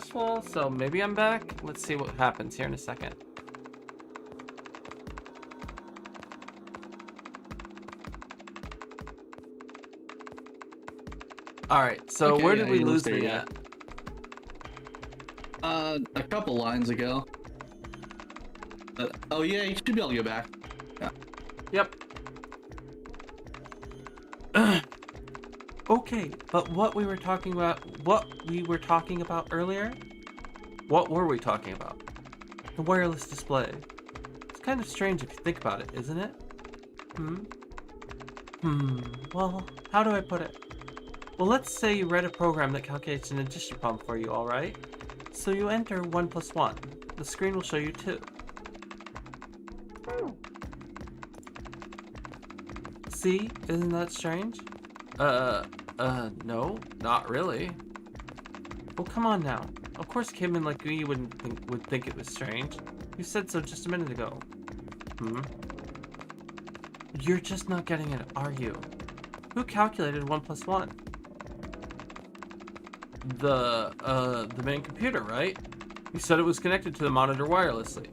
successful, so maybe I'm back. Let's see what happens here in a second. Alright, so Okay, where did we you lose there me yet. at? A couple lines ago. Oh yeah, you should be able to go back. Yeah. Yep. Okay, but what we were talking about earlier? What were we talking about? The wireless display. It's kind of strange if you think about it, isn't it? Well, how do I put it? Well, let's say you read a program that calculates an addition problem for you, alright? So you enter 1 plus 1. The screen will show you 2. See? Isn't that strange? No, not really. Well, come on now. Of course cavemen like me would think it was strange. You said so just a minute ago. You're just not getting it, are you? Who calculated 1 plus 1? The main computer, right? You said it was connected to the monitor wirelessly.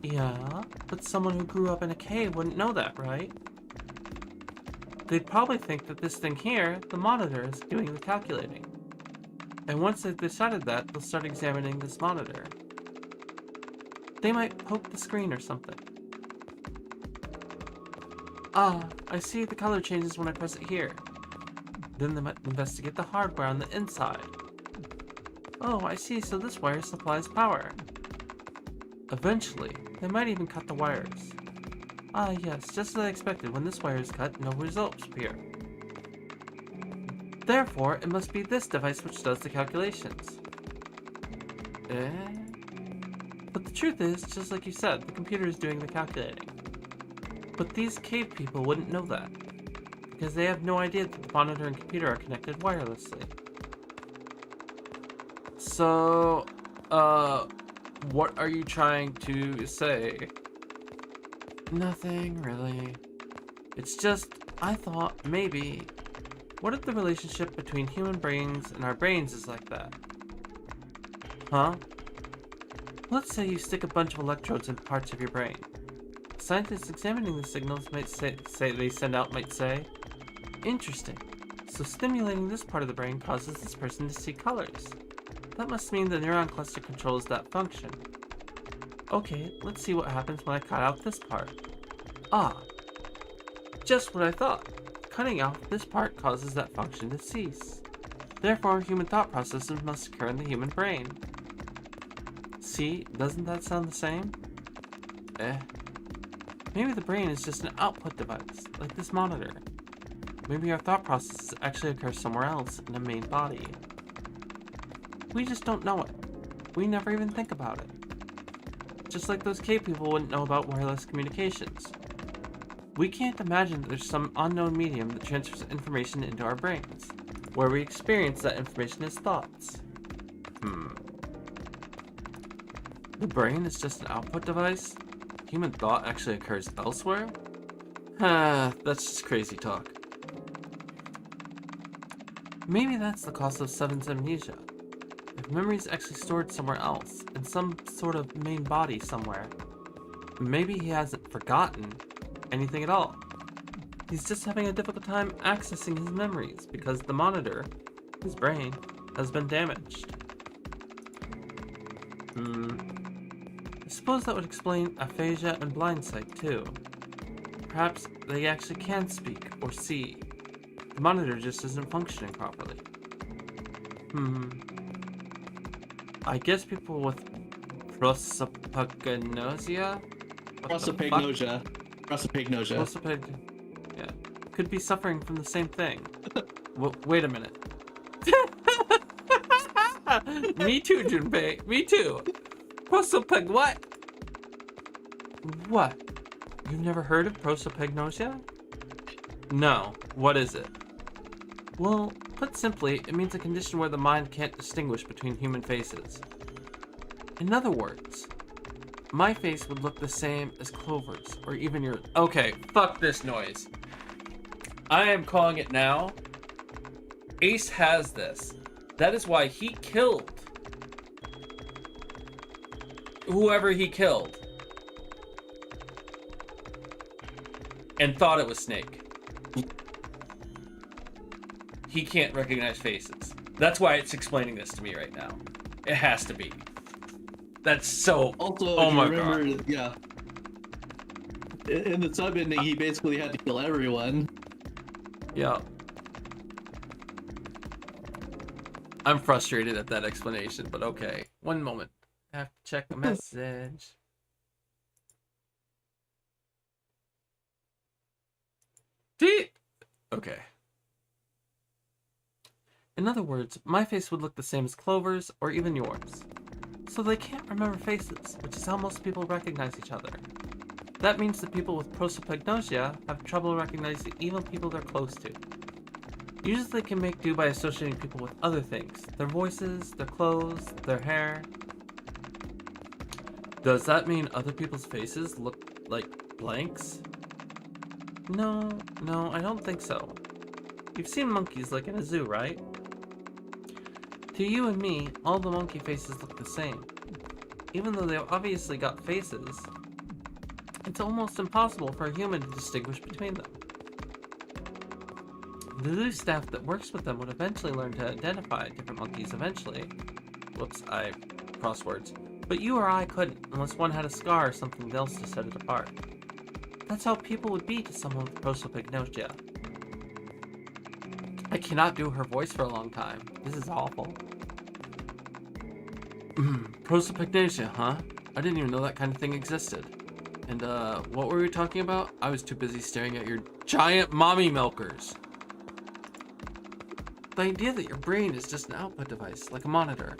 Yeah, but someone who grew up in a cave wouldn't know that, right? They'd probably think that this thing here, the monitor, is doing the calculating. And once they've decided that, they'll start examining this monitor. They might poke the screen or something. Ah, I see the color changes when I press it here. Then they might investigate the hardware on the inside. Oh, I see, so this wire supplies power. Eventually, they might even cut the wires. Ah yes, just as I expected, when this wire is cut, no results appear. Therefore, it must be this device which does the calculations. But the truth is, just like you said, the computer is doing the calculating. But these cave people wouldn't know that, because they have no idea that the monitor and computer are connected wirelessly. So, what are you trying to say? Nothing, really. It's just, I thought, maybe... What if the relationship between human brains and our brains is like that? Huh? Let's say you stick a bunch of electrodes in parts of your brain. Scientists examining the signals might say they send out might say, interesting. So stimulating this part of the brain causes this person to see colors. That must mean the neuron cluster controls that function. Okay, let's see what happens when I cut out this part. Ah, just what I thought. Cutting out this part causes that function to cease. Therefore, human thought processes must occur in the human brain. See, doesn't that sound the same? Maybe the brain is just an output device, like this monitor. Maybe our thought processes actually occur somewhere else in the main body. We just don't know it. We never even think about it. Just like those cave people wouldn't know about wireless communications. We can't imagine that there's some unknown medium that transfers information into our brains, where we experience that information as thoughts. The brain is just an output device? Human thought actually occurs elsewhere? That's just crazy talk. Maybe that's the cause of Seven's amnesia. If memory is actually stored somewhere else, in some sort of main body somewhere, maybe he hasn't forgotten anything at all. He's just having a difficult time accessing his memories because the monitor, his brain, has been damaged. I suppose that would explain aphasia and blindsight too. Perhaps they actually can speak or see. The monitor just isn't functioning properly. I guess people with prosopagnosia? Prosopagnosia. Yeah. Could be suffering from the same thing. Wait a minute. Me too, Junpei. Me too. Prosopag what? What? You've never heard of prosopagnosia? No. What is it? Well, put simply, it means a condition where the mind can't distinguish between human faces. In other words, my face would look the same as Clover's, or even yours. Okay, fuck this noise. I am calling it now. Ace has this. That is why he killed whoever he killed and thought it was Snake. He can't recognize faces. That's why it's explaining this to me right now. It has to be. That's so... Also, oh my remember, god. Yeah. In the sub-ending, he basically had to kill everyone. Yeah. I'm frustrated at that explanation, but okay. One moment. I have to check the message. Okay. In other words, my face would look the same as Clover's or even yours. So they can't remember faces, which is how most people recognize each other. That means that people with prosopagnosia have trouble recognizing even people they're close to. Usually they can make do by associating people with other things. Their voices, their clothes, their hair. Does that mean other people's faces look like blanks? No, I don't think so. You've seen monkeys like in a zoo, right? To you and me, all the monkey faces look the same. Even though they've obviously got faces, it's almost impossible for a human to distinguish between them. The zoo staff that works with them would eventually learn to identify different monkeys eventually. Whoops, I crosswords. But you or I couldn't, unless one had a scar or something else to set it apart. That's how people would be to someone with prosopagnosia. I cannot do her voice for a long time. This is awful. Prosopagnosia, huh? I didn't even know that kind of thing existed. And, what were we talking about? I was too busy staring at your giant mommy milkers. The idea that your brain is just an output device, like a monitor.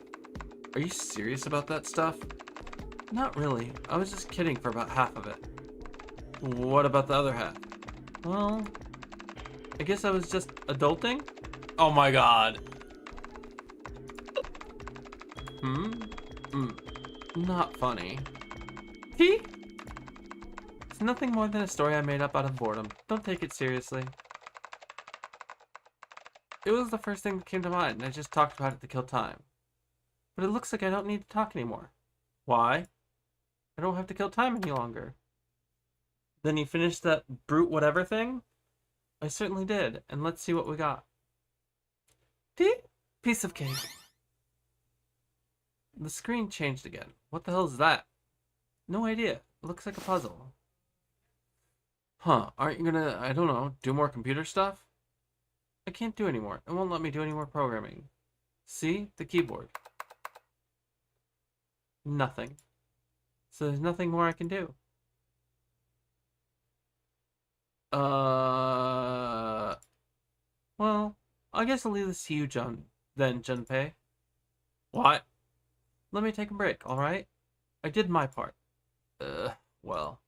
Are you serious about that stuff? Not really. I was just kidding for about half of it. What about the other half? Well, I guess I was just adulting? Oh my god. Not funny. It's nothing more than a story I made up out of boredom. Don't take it seriously. It was the first thing that came to mind, and I just talked about it to kill time. But it looks like I don't need to talk anymore. Why? I don't have to kill time any longer. Then you finished that brute whatever thing? I certainly did, and let's see what we got. Piece of cake. The screen changed again. What the hell is that? No idea. It looks like a puzzle. Huh, aren't you gonna, I don't know, do more computer stuff? I can't do anymore. It won't let me do any more programming. See? The keyboard. Nothing. So there's nothing more I can do. Well, I guess I'll leave this to you, Junpei. What? Let me take a break, alright? I did my part. Well.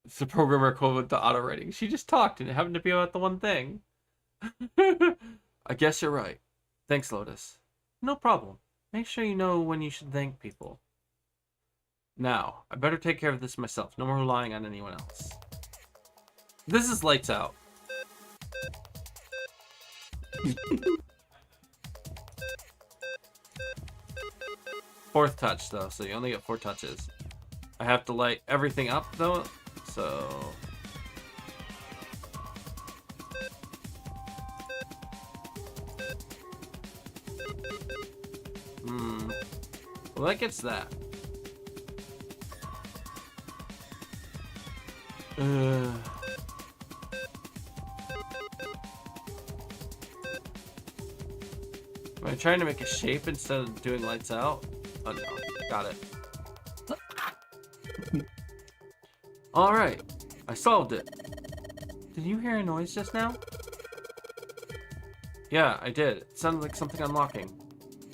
It's the programmer equivalent to auto writing. She just talked and it happened to be about the one thing. I guess you're right. Thanks, Lotus. No problem. Make sure you know when you should thank people. Now, I better take care of this myself. No more relying on anyone else. This is lights out. Fourth touch, though, so you only get 4 touches. I have to light everything up, though, so... Well, that gets that. Am I trying to make a shape instead of doing lights out? Oh no, got it. Alright, I solved it. Did you hear a noise just now? Yeah, I did. It sounded like something unlocking.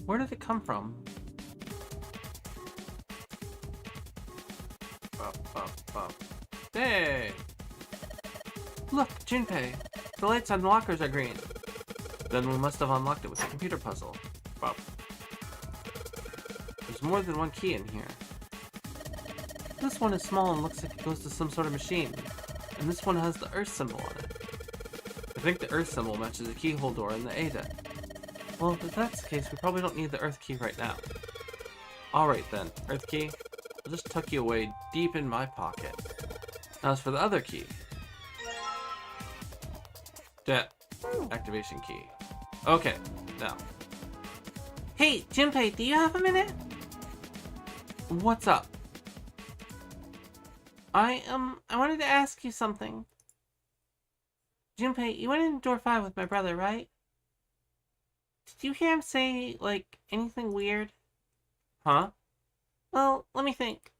Where did it come from? Hey! Look, Junpei! The lights on the lockers are green. Then we must have unlocked it with a computer puzzle. Wow. There's more than one key in here. This one is small and looks like it goes to some sort of machine. and this one has the Earth symbol on it. I think the Earth symbol matches the keyhole door in the A deck. Well, if that's the case, we probably don't need the Earth key right now. Alright then, Earth key, I'll just tuck you away deep in my pocket. Now as for the other key. Activation key. Okay, now. Hey, Junpei, do you have a minute? What's up? I wanted to ask you something. Junpei, you went in door 5 with my brother, right? Did you hear him say, like, anything weird? Huh? Well, let me think.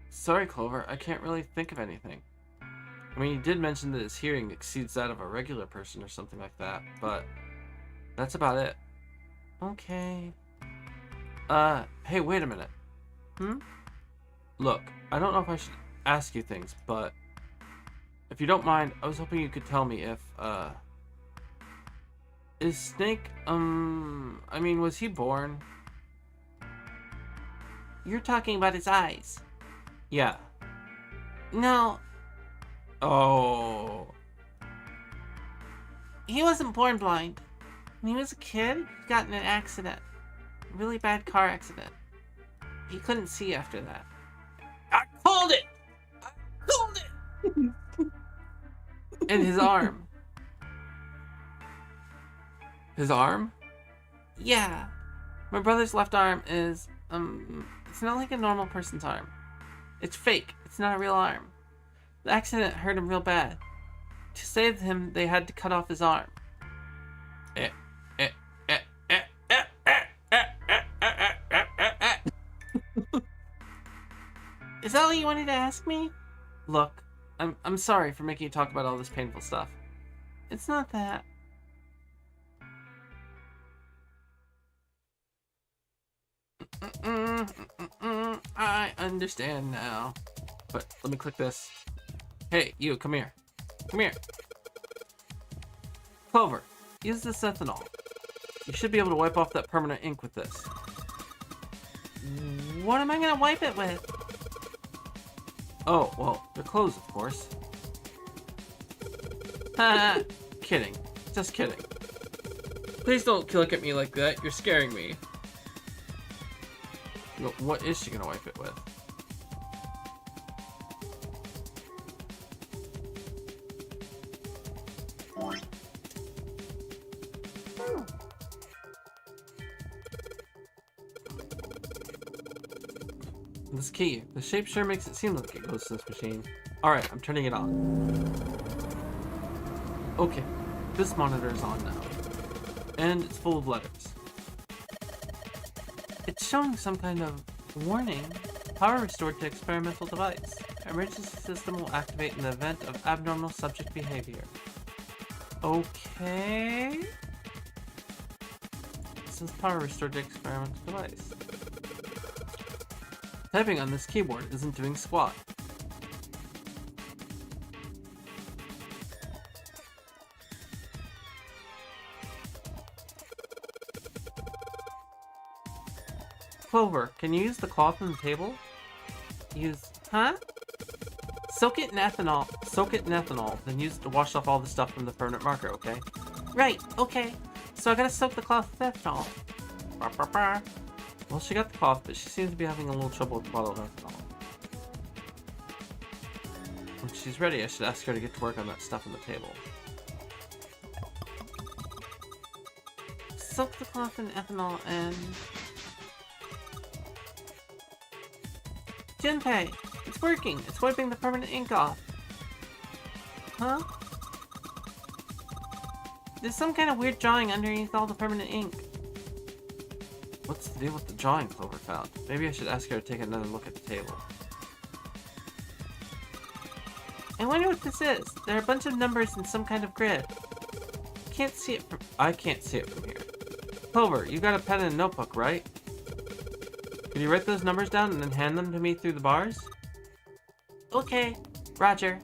Sorry, Clover, I can't really think of anything. I mean, he did mention that his hearing exceeds that of a regular person or something like that, but that's about it. Okay. Hey, wait a minute. Look, I don't know if I should ask you things, but if you don't mind, I was hoping you could tell me if, is Snake, I mean, was he born? You're talking about his eyes. Yeah. No, Oh. he wasn't born blind. When he was a kid, he got in an accident. A really bad car accident. He couldn't see after that. I called it! I called it! And his arm. His arm? Yeah. My brother's left arm is, it's not like a normal person's arm. It's fake. It's not a real arm. The accident hurt him real bad. To save him, they had to cut off his arm. Is that what you wanted to ask me? Look, I'm sorry for making you talk about all this painful stuff. It's not that. I understand now. But let me click this. Hey, you, come here. Come here. Clover, use this ethanol. You should be able to wipe off that permanent ink with this. What am I gonna wipe it with? Oh, well, your clothes, of course. Ha! Kidding. Just kidding. Please don't look at me like that. You're scaring me. What is she gonna wipe it with? This key. The shape sure makes it seem like it goes to this machine. Alright, I'm turning it on. Okay, this monitor is on now. And it's full of letters. It's showing some kind of warning. Power restored to experimental device. Emergency system will activate in the event of abnormal subject behavior. Okay. Since power restored to experimental device. Typing on this keyboard isn't doing squat. Clover, can you use the cloth on the table? Huh? Soak it in ethanol. Soak it in ethanol, then use it to wash off all the stuff from the permanent marker, okay? Right, okay. So I gotta soak the cloth with ethanol. Bah, bah, bah. Well, she got the cloth, but she seems to be having a little trouble with the bottle of ethanol. When she's ready, I should ask her to get to work on that stuff on the table. Soak the cloth in ethanol and... Junpei, it's working. It's wiping the permanent ink off. Huh? There's some kind of weird drawing underneath all the permanent ink. What's the deal with the drawing Clover found? Maybe I should ask her to take another look at the table. I wonder what this is. There are a bunch of numbers in some kind of grid. Can't see it from... I can't see it from here. Clover, you got a pen and a notebook, right? Can you write those numbers down and then hand them to me through the bars? Okay, Roger.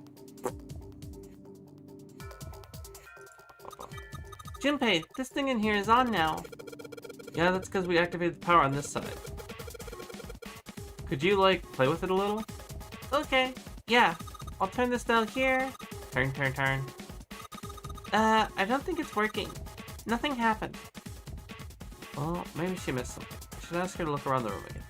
Junpei, this thing in here is on now. Yeah, that's because we activated the power on this side. Could you, like, play with it a little? Okay, yeah. I'll turn this down here. Turn. I don't think it's working. Nothing happened. Well, maybe she missed something. I should ask her to look around the room again.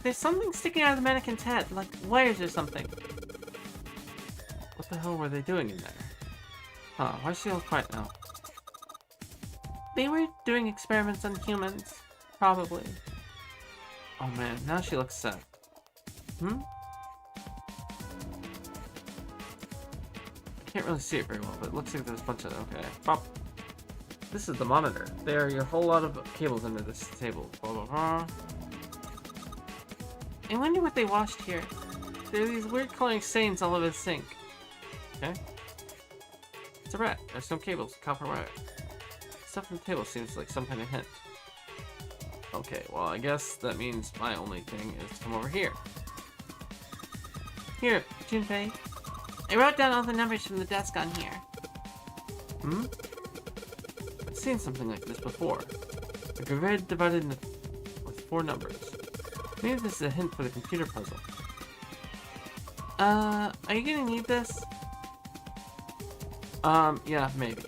There's something sticking out of the mannequin's head, like wires or something. What the hell were they doing in there? Huh, why is she all quiet now? They were doing experiments on humans, probably. Oh man, now she looks sad. I can't really see it very well, but it looks like there's a bunch of... Okay. Pop. This is the monitor. There are a whole lot of cables under this table. Blah, blah, blah. I wonder what they washed here. There are these weird coloring stains all over the sink. Okay. It's a rat. There's some cables, copper wire. Stuff on the table seems like some kind of hint. Okay, well, I guess that means my only thing is to come over here. Here, Junpei. I wrote down all the numbers from the desk on here. I've seen something like this before. A grid divided with 4 numbers. Maybe this is a hint for the computer puzzle. Are you gonna need this? Yeah, maybe.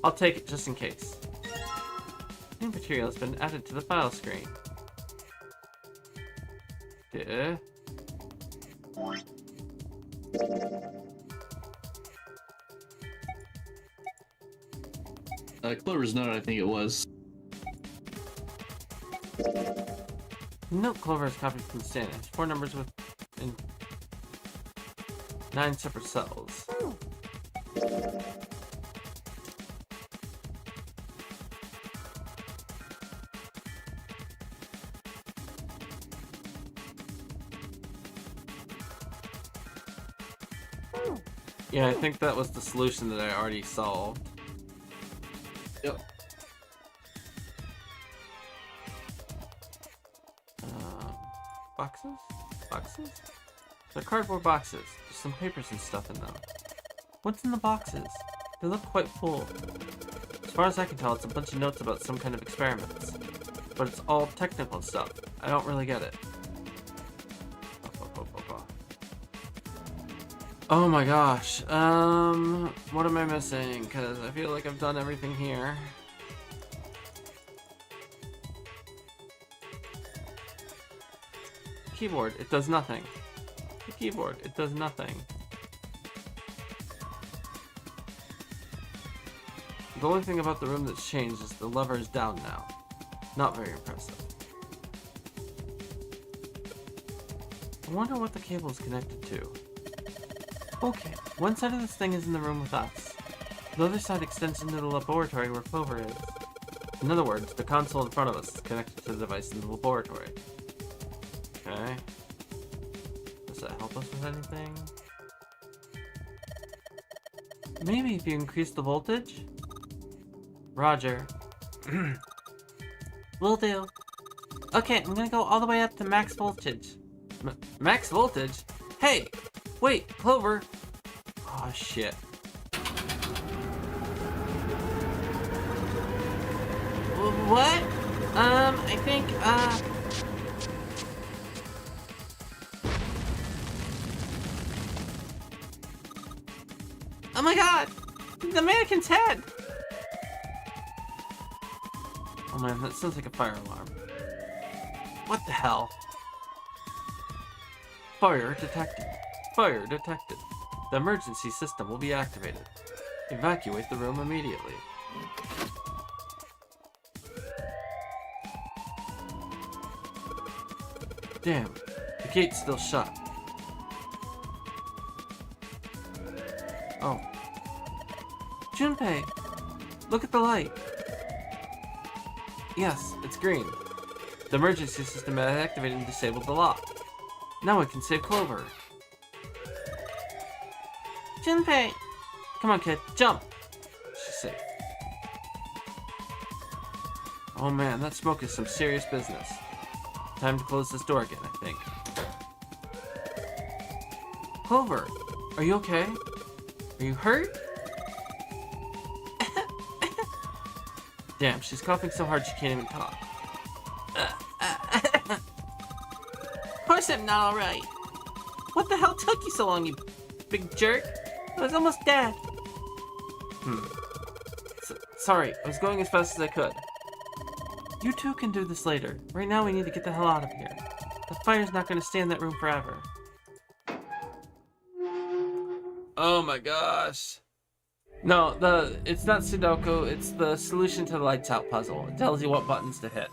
I'll take it just in case. New material has been added to the file screen. Yeah. Clover's note, I think it was. Note Clover is copied from the stand. It has 4 numbers in 9 separate cells. Yeah, I think that was the solution that I already solved. Yep. Boxes? Boxes? They're cardboard boxes. There's some papers and stuff in them. What's in the boxes? They look quite full. As far as I can tell, it's a bunch of notes about some kind of experiments. But it's all technical stuff. I don't really get it. Oh my gosh. What am I missing? Because I feel like I've done everything here. Keyboard, it does nothing. The keyboard, it does nothing. The only thing about the room that's changed is the lever is down now. Not very impressive. I wonder what the cable is connected to. Okay, one side of this thing is in the room with us. The other side extends into the laboratory where Clover is. In other words, the console in front of us is connected to the device in the laboratory. Okay. Does that help us with anything? Maybe if you increase the voltage? Roger. Will do. Okay, I'm gonna go all the way up to max voltage. Max voltage? Hey! Wait, Clover! Oh shit. What? I think, oh my god! The mannequin's head! Oh man, that sounds like a fire alarm. What the hell? Fire detected. Fire detected. The emergency system will be activated. Evacuate the room immediately. Damn, the gate's still shut. Oh. Junpei, look at the light. Yes, it's green. The emergency system has activated and disabled the lock. Now we can save Clover. Junpei! Come on, kid, jump! She's safe. Oh man, that smoke is some serious business. Time to close this door again, I think. Clover, are you okay? Are you hurt? Damn, she's coughing so hard she can't even talk. Of course I'm not alright. What the hell took you so long, you big jerk? I was almost dead. Sorry, I was going as fast as I could. You two can do this later. Right now we need to get the hell out of here. The fire's not going to stay in that room forever. Oh my gosh. No, it's not Sudoku, it's the solution to the lights out puzzle. It tells you what buttons to hit.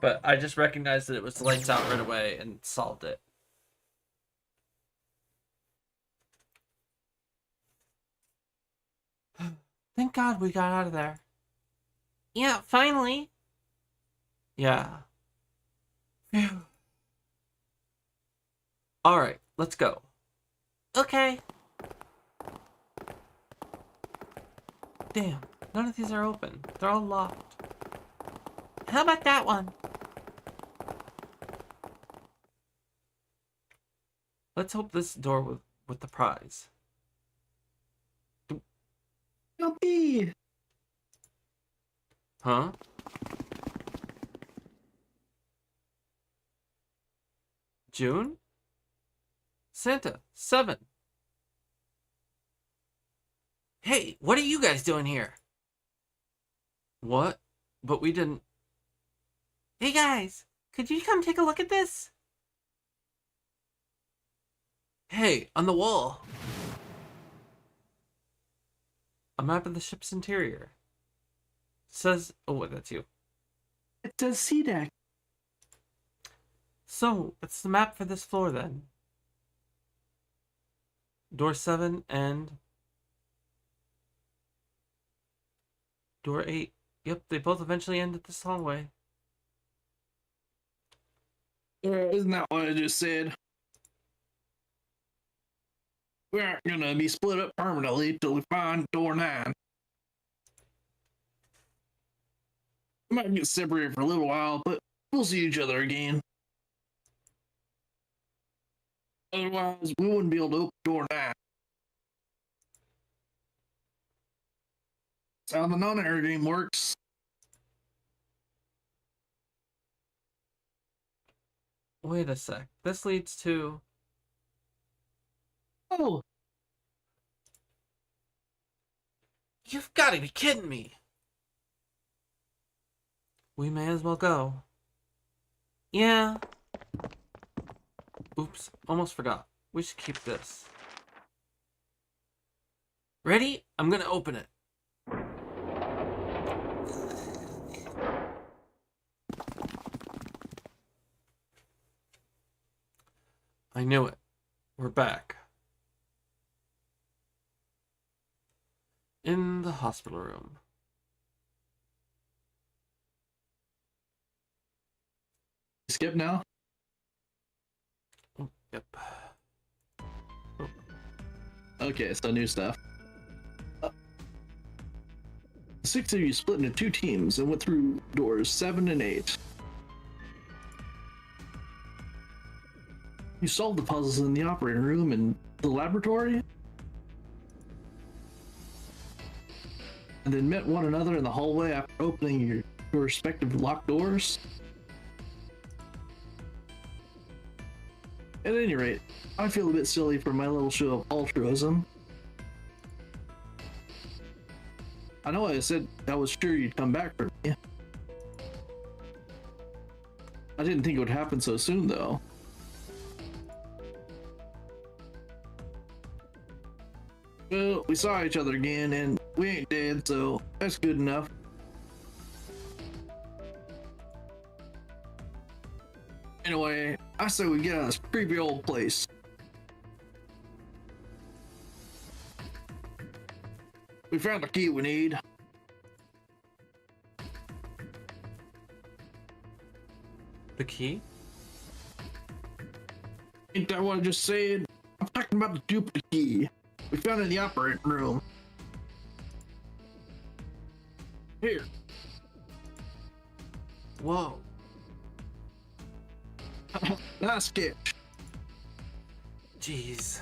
But I just recognized that it was the lights out right away and solved it. Thank God we got out of there. Yeah, finally. Yeah. Phew. Alright, let's go. Okay. Damn, none of these are open. They're all locked. How about that one? Let's hope this door with the prize. Yuppie! Huh? June? Santa, 7. Hey, what are you guys doing here? What? But we didn't. Hey guys, could you come take a look at this? Hey, on the wall. A map of the ship's interior. Says, oh wait, that's you. It says sea deck. So, it's the map for this floor then. Door 7 and door 8. Yep, they both eventually end at this hallway. Isn't that what I just said? We aren't gonna be split up permanently till we find door 9. We might get separated for a little while, but we'll see each other again. Otherwise, we wouldn't be able to open door 9. That's how the non-air game works. Wait a sec. This leads to... Oh, You've got to be kidding me. We may as well go. Yeah. Oops, almost forgot. We should keep this. Ready? I'm gonna open it. I knew it. We're back. In the hospital room. skip now? Oh, yep. Okay, so new stuff. The 6 of you split into 2 teams and went through doors 7 and 8. You solved the puzzles in the operating room and the laboratory, and then met one another in the hallway after opening your respective locked doors. At any rate, I feel a bit silly for my little show of altruism. I know I said I was sure you'd come back for me. I didn't think it would happen so soon, though. Well, we saw each other again, and we ain't dead, so that's good enough. Anyway, I say we get out of this creepy old place. We found the key we need. The key? Ain't that what I just said? I'm talking about the duplicate key. We found it in the operating room. Here. Whoa. Nice sketch. Jeez.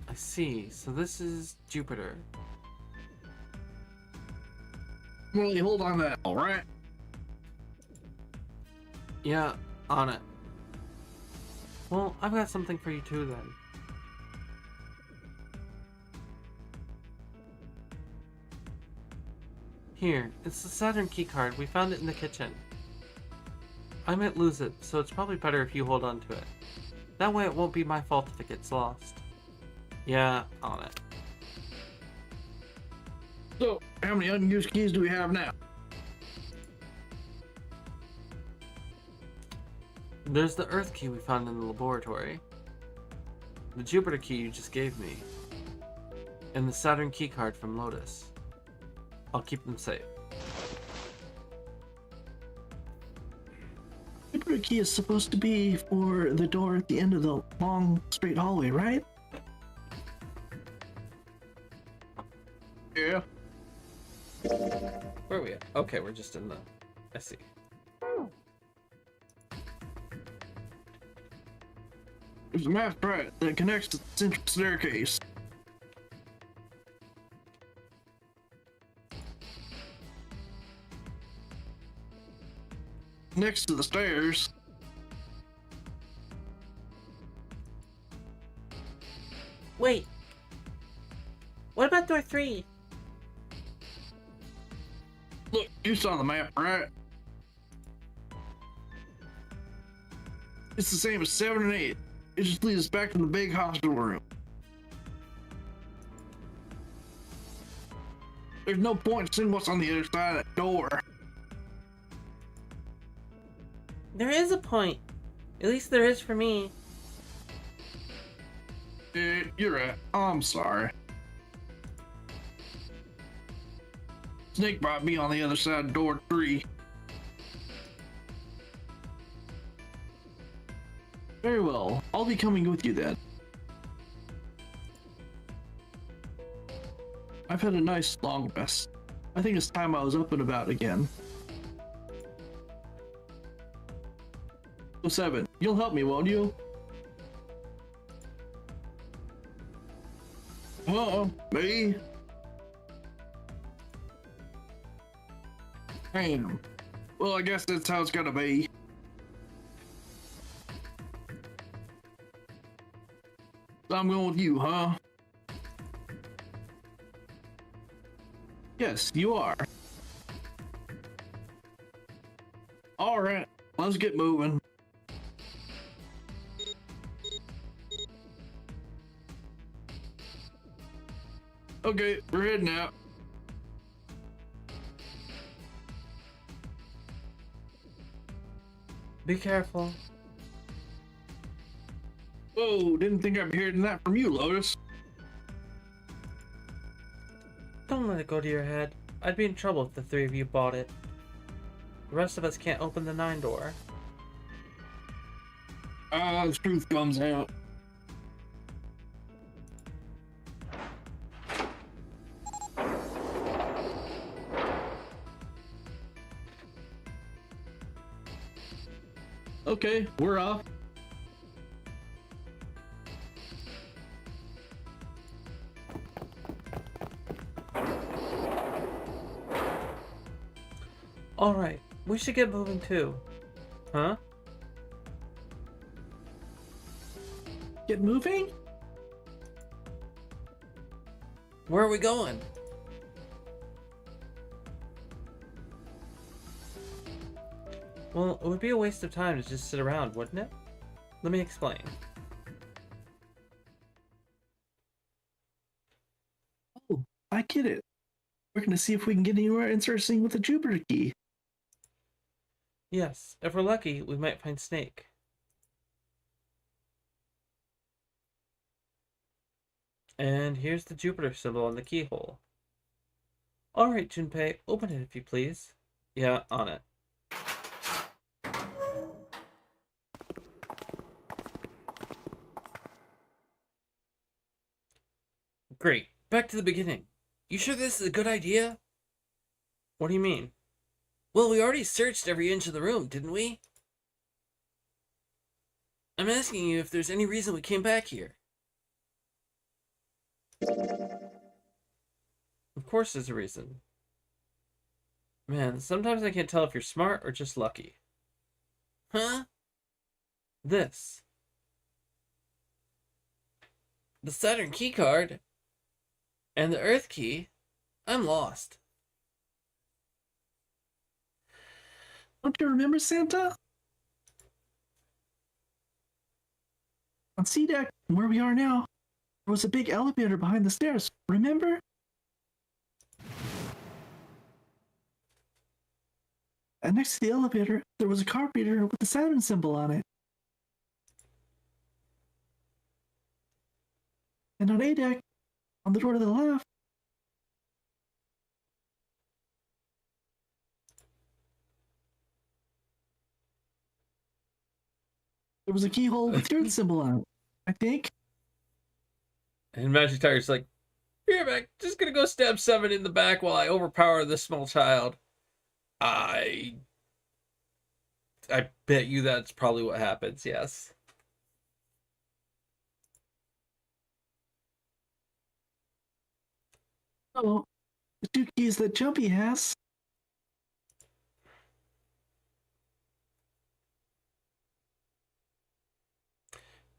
I see. So this is Jupiter. Well, hold on that, alright? Yeah, on it. Well, I've got something for you too then. Here, it's the Saturn keycard. We found it in the kitchen. I might lose it, so it's probably better if you hold on to it. That way it won't be my fault if it gets lost. Yeah, on it. So, how many unused keys do we have now? There's the Earth key we found in the laboratory. The Jupiter key you just gave me. And the Saturn keycard from Lotus. I'll keep them safe. Jupiter key is supposed to be for the door at the end of the long, straight hallway, right? Yeah. Where are we at? Okay, we're just in the... I see. There's a math thread that connects to the central staircase. Next to the stairs. Wait. What about door 3? Look, you saw the map, right? It's the same as 7 and 8. It just leads us back to the big hospital room. There's no point in seeing what's on the other side of that door. There is a point. At least there is for me. You're right. I'm sorry. Snake might be on the other side of door 3. Very well. I'll be coming with you then. I've had a nice long rest. I think it's time I was up and about again. So 7, you'll help me, won't you? Me? Damn. Well, I guess that's how it's gotta be. So I'm going with you, huh? Yes, you are. Alright, let's get moving. Okay, we're heading out. Be careful. Whoa, didn't think I'd be hearing that from you, Lotus. Don't let it go to your head. I'd be in trouble if the 3 of you bought it. The rest of us can't open the 9 door. The truth comes out. Okay, we're off. Alright, we should get moving too. Huh? Get moving? Where are we going? Well, it would be a waste of time to just sit around, wouldn't it? Let me explain. Oh, I get it. We're gonna see if we can get anywhere interesting with the Jupiter key. Yes, if we're lucky, we might find Snake. And here's the Jupiter symbol on the keyhole. Alright, Junpei, open it if you please. Yeah, on it. Great. Back to the beginning. You sure this is a good idea? What do you mean? Well, we already searched every inch of the room, didn't we? I'm asking you if there's any reason we came back here. Of course there's a reason. Man, sometimes I can't tell if you're smart or just lucky. Huh? This. The Saturn keycard? And the Earth key? I'm lost. Don't you remember, Santa? On C deck, where we are now, there was a big elevator behind the stairs. Remember? And next to the elevator, there was a card reader with the Saturn symbol on it. And on A deck, on the door to the left, there was a keyhole with the Earth symbol on it, I think. And Magic Tiger's like, here, Mac, just gonna go stab 7 in the back while I overpower this small child. I bet you that's probably what happens, yes. Oh, the 2 keys that Jumpy has.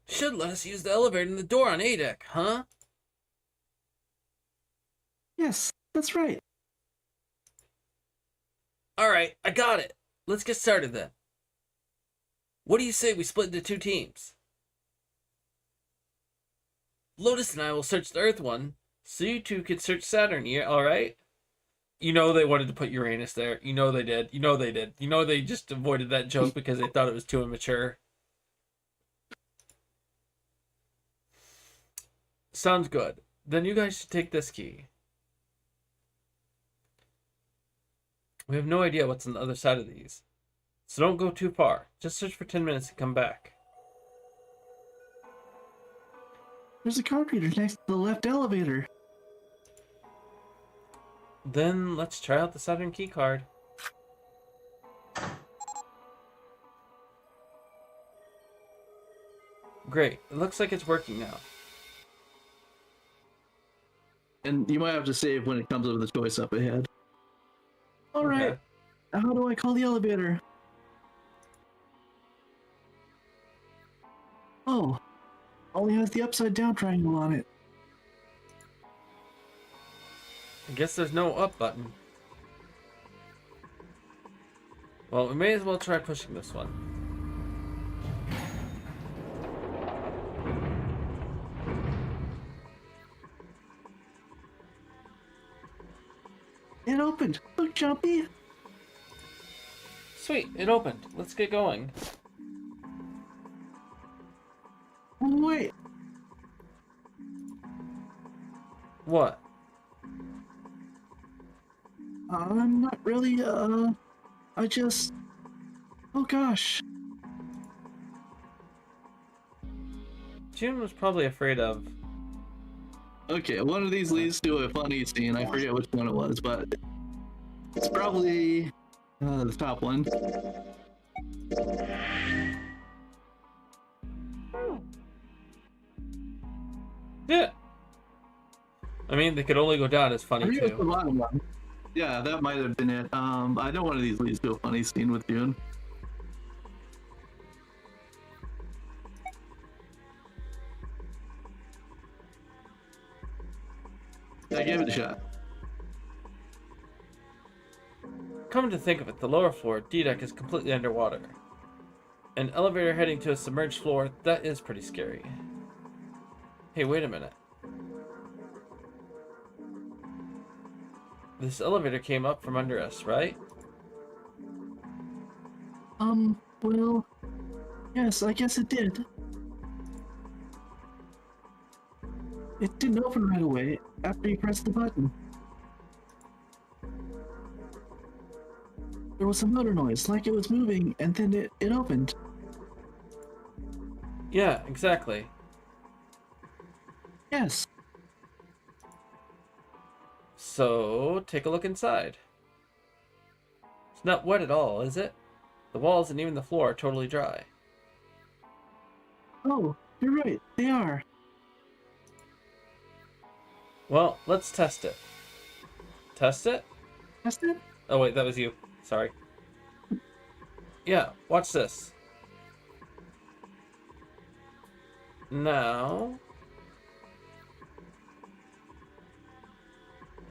Should let us use the elevator in the door on A deck, huh? Yes, that's right. Alright, I got it. Let's get started then. What do you say we split into 2 teams? Lotus and I will search the Earth one, so you two can search Saturn, yeah, alright? You know they wanted to put Uranus there. You know they did. You know they did. You know they just avoided that joke because they thought it was too immature. Sounds good. Then you guys should take this key. We have no idea what's on the other side of these. So don't go too far. Just search for 10 minutes and come back. There's a card reader next to the left elevator. Then let's try out the Saturn key card. Great. It looks like it's working now. And you might have to save when it comes up with the choice up ahead. Alright, Okay. how do I call the elevator? Oh, only has the upside down triangle on it. I guess there's no up button. Well, we may as well try pushing this one. It opened. Look, Jumpy. Sweet, it opened. Let's get going. Wait, What? I'm not really, I just... Oh gosh. June was probably afraid of. Okay, one of these leads to a funny scene. I forget which one it was, but it's probably the top one. Yeah. I mean, they could only go down as I funny think it was the too. bottom one. Yeah, that might have been it. I know one of these leads to a funny scene with June. I gave it a shot. Come to think of it, the lower floor, D-deck, is completely underwater. An elevator heading to a submerged floor, that is pretty scary. Hey, wait a minute. This elevator came up from under us, right? Well, yes, I guess it did. It didn't open right away after you pressed the button. There was a motor noise, like it was moving, and then it opened. Yeah, exactly. Yes. So, take a look inside. It's not wet at all, is it? The walls and even the floor are totally dry. Oh, you're right, they are. Well, let's test it. Test it? Test it? Oh wait, that was you. Sorry. Yeah, watch this. Now,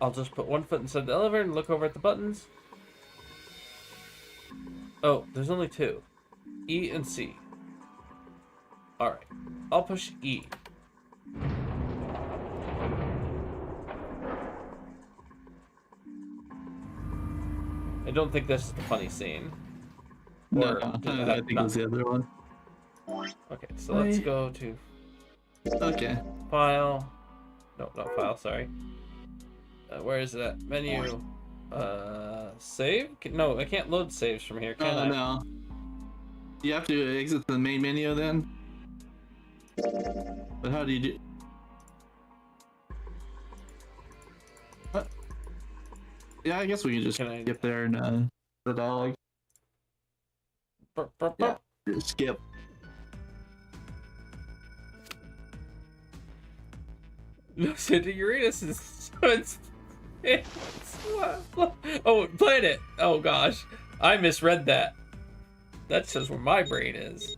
I'll just put one foot inside the elevator and look over at the buttons. Oh, there's only two. E and C. Alright. I'll push E. I don't think this is the funny scene. No, Or I did that think it not- was the other one. Okay, so let's go to Okay. file. No, not file, sorry. Where is that? Menu. Save? No, I can't load saves from here, can I? No. You have to exit the main menu then? But how do you do... Yeah, I guess we can just Can I- skip there and the dog. Burp, burp, Yeah, burp. just skip. No, Santa Uranus is... Oh, planet! Oh gosh. I misread that. That says where my brain is.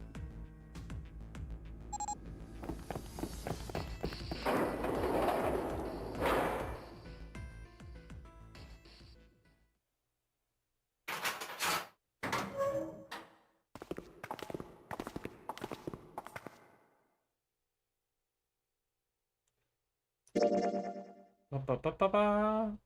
Ba, ba, ba, ba, ba.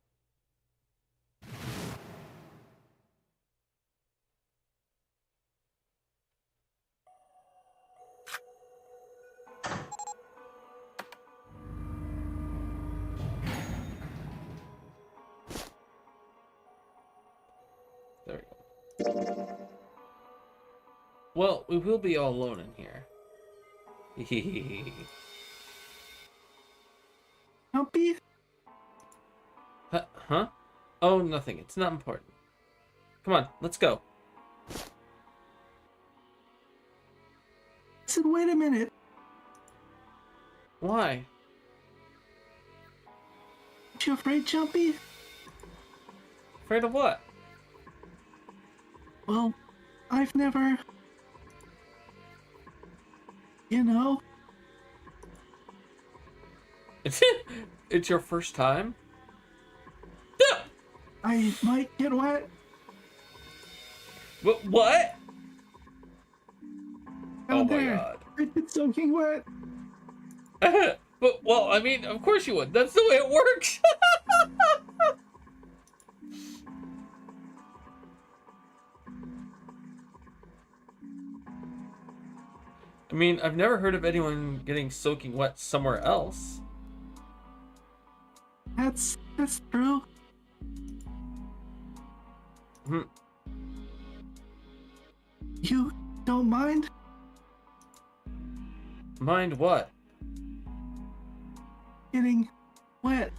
There we go. Well, we will be all alone in here. Humpy? Huh? Oh, nothing. It's not important. Come on, let's go. I said, wait a minute. Why? Aren't you afraid, Jumpy? Afraid of what? Well, I've never... You know, It's your first time? I might get wet. What? Oh Down my there. god. It's soaking wet. But, well, I mean, of course you would. That's the way it works. I mean, I've never heard of anyone getting soaking wet somewhere else. That's true. Hmm. You don't mind? Mind what? Getting wet.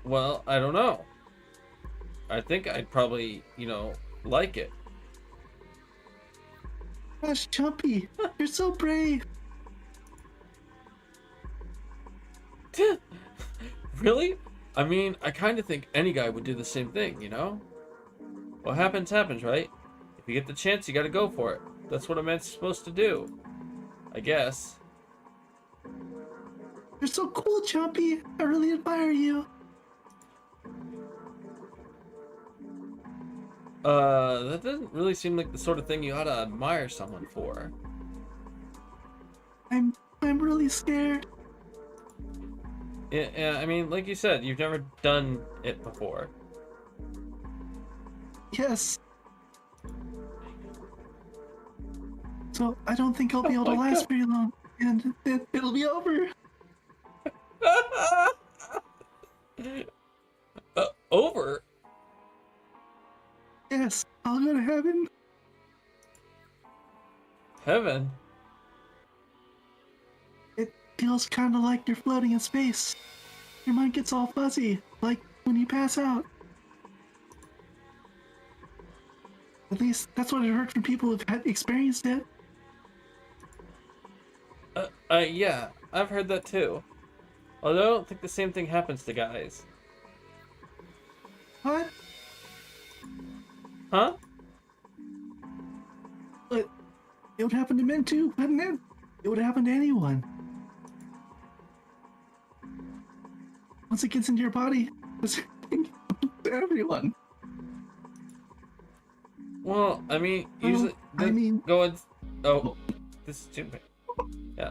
Well, I don't know. I think I'd probably, like it. Gosh, Jumpy, you're so brave. Really? I mean, I kind of think any guy would do the same thing, you know? What happens, happens, right? If you get the chance, you gotta go for it. That's what a man's supposed to do. I guess. You're so cool, Jumpy. I really admire you. That doesn't really seem like the sort of thing you ought to admire someone for. I'm really scared. Yeah, I mean, like you said, you've never done it before. Yes. So I don't think I'll be able to my last very long, and it'll be over. Over? Yes, I'll go to heaven. Heaven? It feels kind of like you're floating in space. Your mind gets all fuzzy, like when you pass out. At least that's what I heard from people who've experienced it. Yeah, I've heard that too. Although I don't think the same thing happens to guys. What? Huh? But it would happen to men too, wouldn't it? It would happen to anyone. Once it gets into your body, it's to everyone. Well, I mean, Oh, usually I mean- going. Oh, this is stupid. Yeah.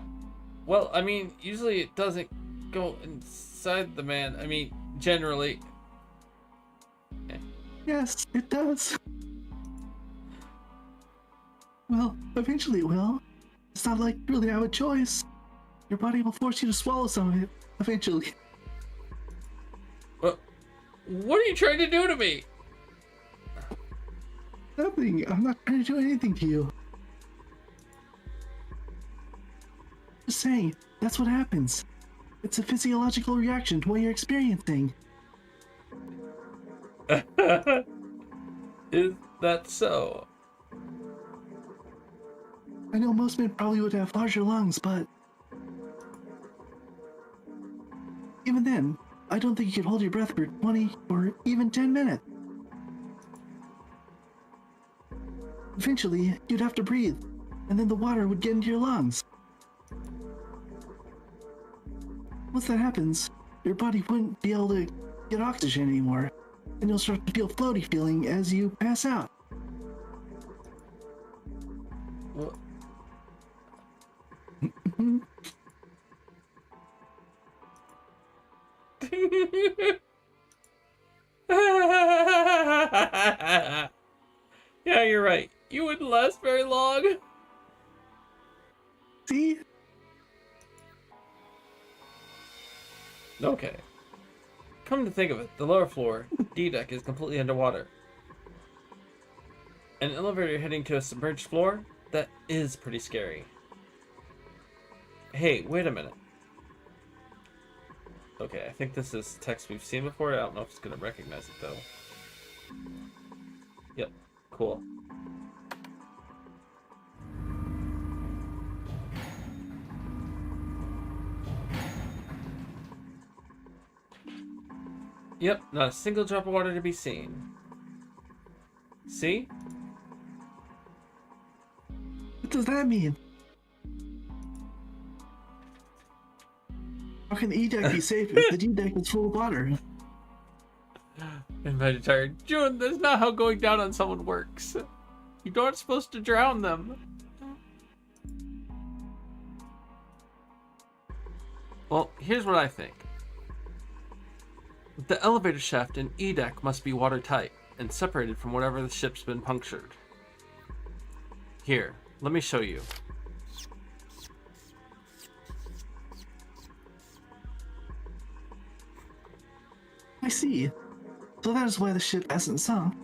Well, I mean, usually it doesn't go inside the man. I mean, generally. Yes, it does. Well, eventually it will. It's not like you really have a choice. Your body will force you to swallow some of it, eventually. What are you trying to do to me? Nothing. I'm not trying to do anything to you. Just saying, that's what happens. It's a physiological reaction to what you're experiencing. Is that so? I know most men probably would have larger lungs, but even then, I don't think you could hold your breath for 20 or even 10 minutes. Eventually, you'd have to breathe, and then the water would get into your lungs. Once that happens, your body wouldn't be able to get oxygen anymore, and you'll start to feel floaty feeling as you pass out. What? Yeah, you're right. You wouldn't last very long. See? Okay. Come to think of it, the lower floor, D deck, is completely underwater. An elevator heading to a submerged floor? That is pretty scary. Hey, wait a minute. Okay, I think this is text we've seen before. I don't know if it's gonna recognize it though. Yep, cool. Yep, not a single drop of water to be seen. See? What does that mean? How can the E-deck be safe if the D-deck is full of water? Invited tired. June, that's not how going down on someone works. You aren't supposed to drown them. Well, here's what I think. The elevator shaft and E-deck must be watertight and separated from whatever the ship's been punctured. Here, let me show you. I see. So that is why the ship hasn't sunk.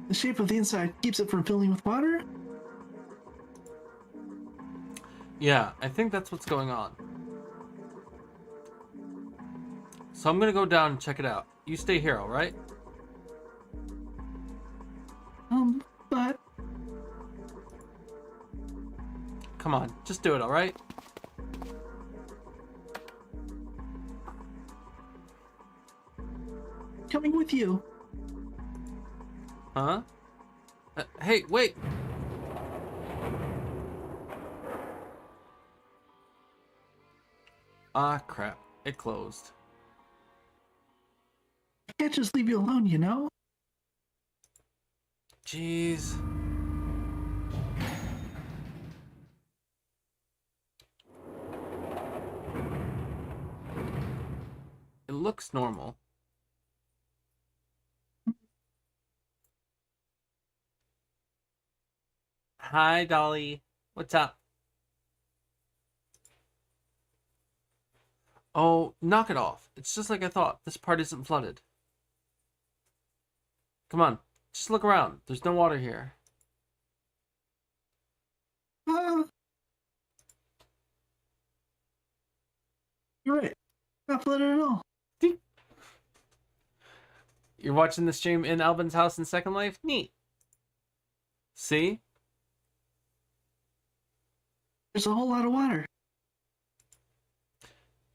The shape of the inside keeps it from filling with water? Yeah, I think that's what's going on. So I'm gonna go down and check it out. You stay here, alright? But Come on, just do it, alright? coming with you. Huh? Hey, wait! Ah, crap. It closed. I can't just leave you alone, you know? Jeez. It looks normal. Hi, Dolly. What's up? Oh, knock it off. It's just like I thought. This part isn't flooded. Come on. Just look around. There's no water here. You're right. Not flooded at all. You're watching the stream in Albin's house in Second Life? Neat. See? There's a whole lot of water.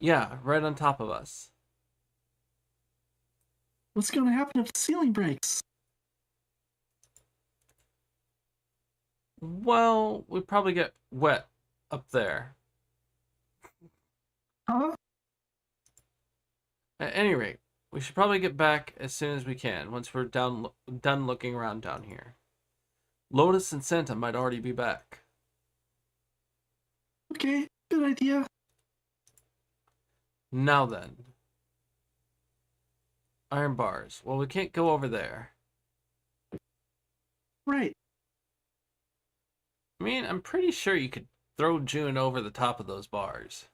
Yeah, right on top of us. What's gonna happen if the ceiling breaks? Well, we probably get wet up there. Huh? At any rate, we should probably get back as soon as we can once we're done looking around down here. Lotus and Santa might already be back. Okay, good idea. Now then. Iron bars. Well, we can't go over there. Right. I mean, I'm pretty sure you could throw June over the top of those bars.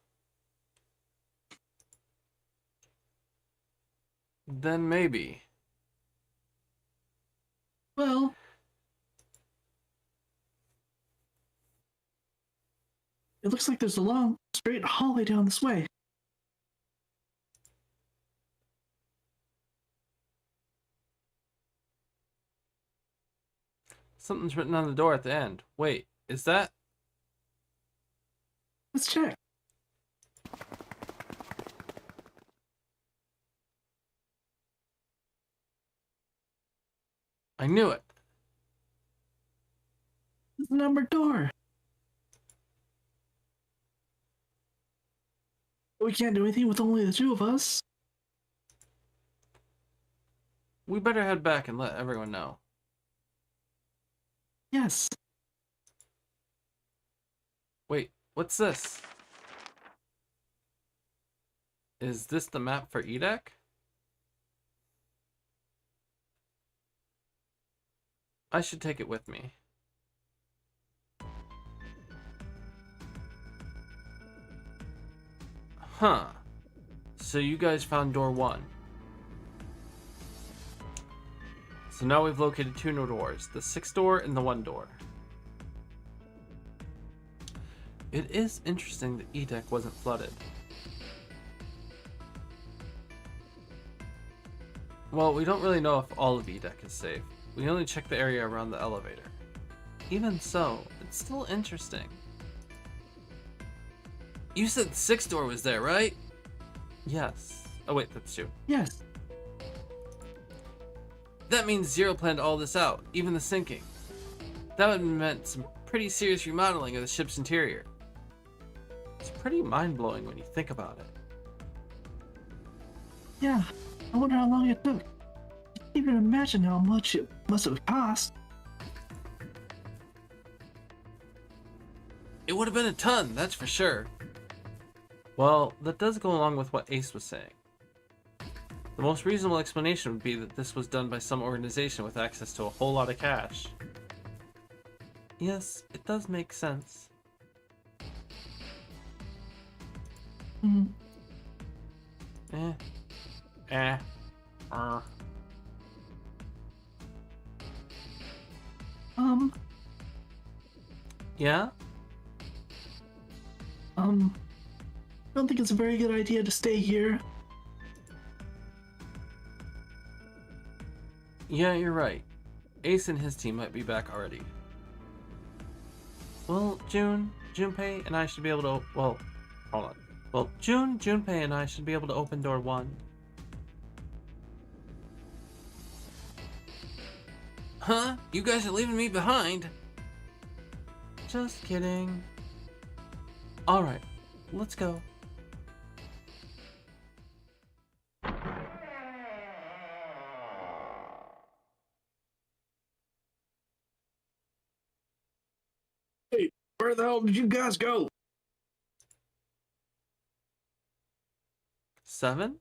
Then maybe. Well, it looks like there's a long, straight hallway down this way. Something's written on the door at the end. Wait, is that? Let's check. I knew it. It's the numbered door. We can't do anything with only the two of us. We better head back and let everyone know. Yes. Wait, what's this? Is this the map for Edek? I should take it with me. Huh. So you guys found door 1. So now we've located 2 new doors, the 6 door and the 1 door. It is interesting that Edek wasn't flooded. Well, we don't really know if all of Edek is safe. We only checked the area around the elevator. Even so, it's still interesting. You said the 6th door was there, right? Yes. Oh wait, that's 2. Yes. That means Zero planned all this out, even the sinking. That would have meant some pretty serious remodeling of the ship's interior. It's pretty mind-blowing when you think about it. Yeah. I wonder how long it took. I can't even imagine how much it must have cost. It would have been a ton, that's for sure. Well, that does go along with what Ace was saying. The most reasonable explanation would be that this was done by some organization with access to a whole lot of cash. Yes, it does make sense. Hmm. Eh. Eh. Er. Yeah? I don't think it's a very good idea to stay here. Yeah, you're right. Ace and his team might be back already. Well, Junpei, and I should be able to... Well, hold on. Well, Junpei, and I should be able to open door 1. Huh? You guys are leaving me behind? Just kidding. Alright, let's go. Hey, where the hell did you guys go? 7?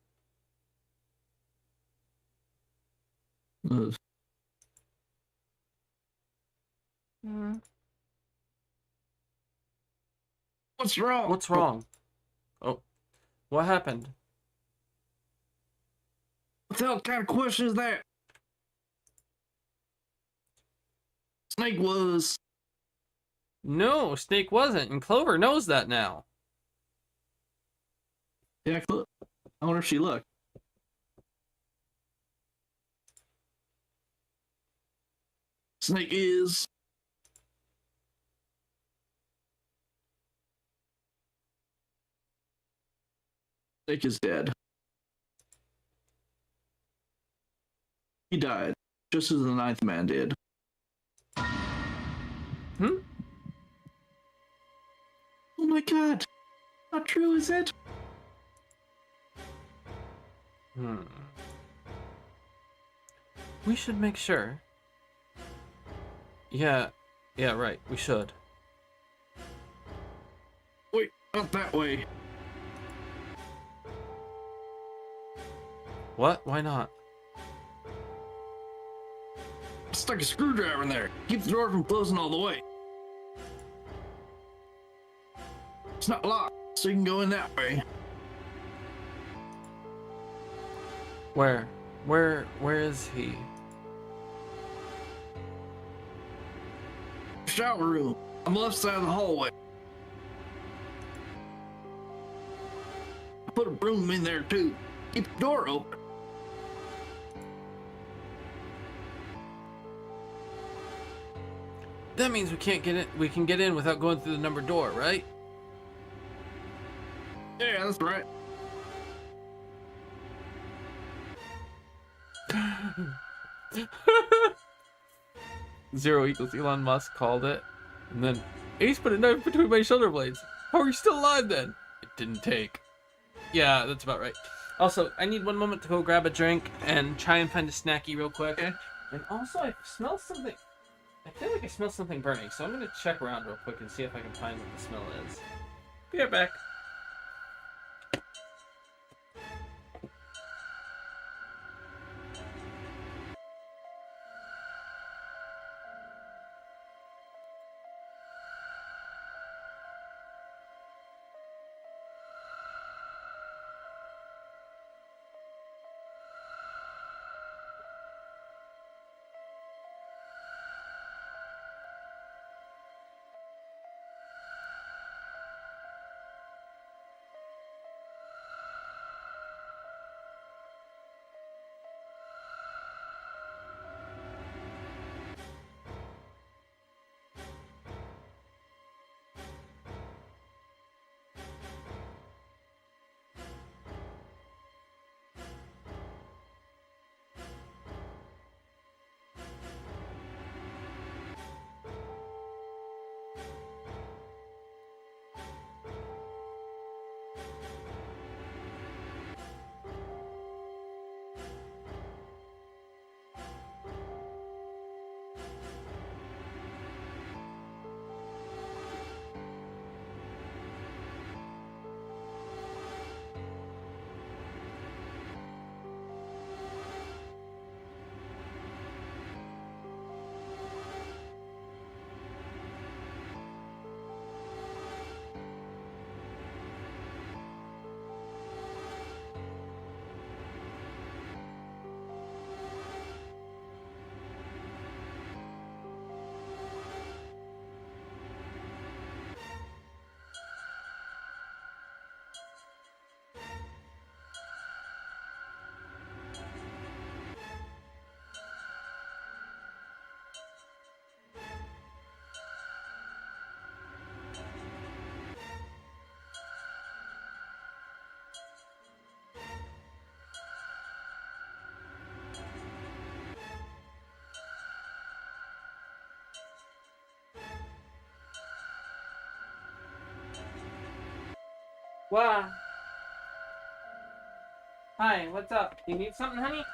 What's wrong? What's wrong? Oh, what happened? What the hell kind of question is that? Snake was. No, Snake wasn't, and Clover knows that now. Yeah, look. I wonder if she looked. Snake is. Nick is dead. He died, just as the ninth man did. Hmm? Oh my god! Not true, is it? Hmm. We should make sure. Yeah, right. We should. Wait, not that way. What? Why not? Stuck a screwdriver in there. Keep the door from closing all the way. It's not locked, so you can go in that way. Where? Where is he? Shower room on the left side of the hallway. I put a broom in there too. Keep the door open. That means we can't get in. We can get in without going through the numbered door, right? Yeah, that's right. Zero equals Elon Musk called it. And then Ace put a knife between my shoulder blades. How are you still alive then? It didn't take. Yeah, that's about right. Also, I need one moment to go grab a drink and try and find a snacky real quick. Okay. And also, I smell something. I feel like I smell something burning, so I'm gonna check around real quick and see if I can find what the smell is. Be right back. Wow. Hi, what's up? You need something, honey?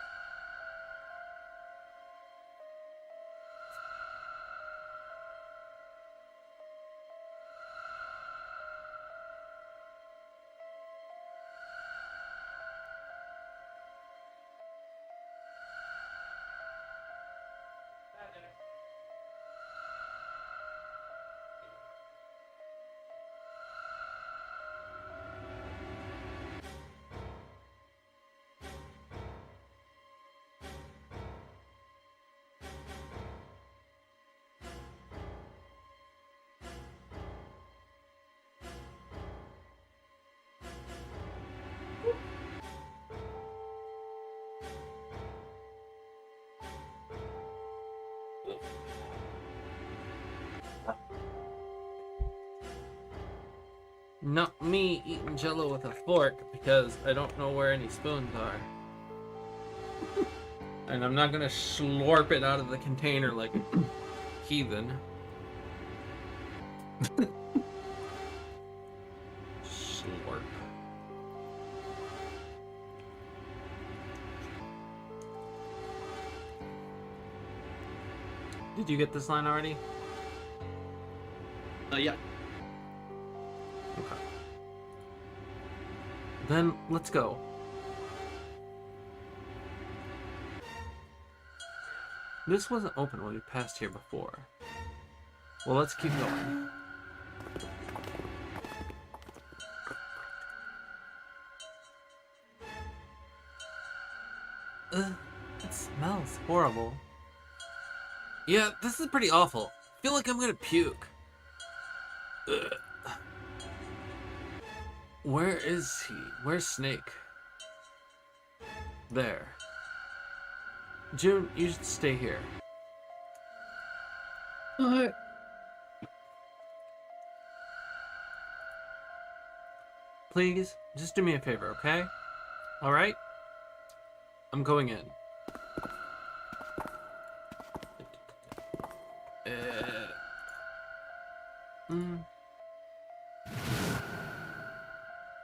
Not me eating jello with a fork because I don't know where any spoons are. And I'm not gonna slurp it out of the container like a heathen. Slurp. Did you get this line already? Yeah. Okay. Then let's go. This wasn't open when we passed here before. Well, let's keep going. Ugh, it smells horrible. Yeah, this is pretty awful. I feel like I'm gonna puke. Ugh. Where is he? Where's Snake? There. June, you should stay here. What? Please, just do me a favor, okay? Alright? I'm going in.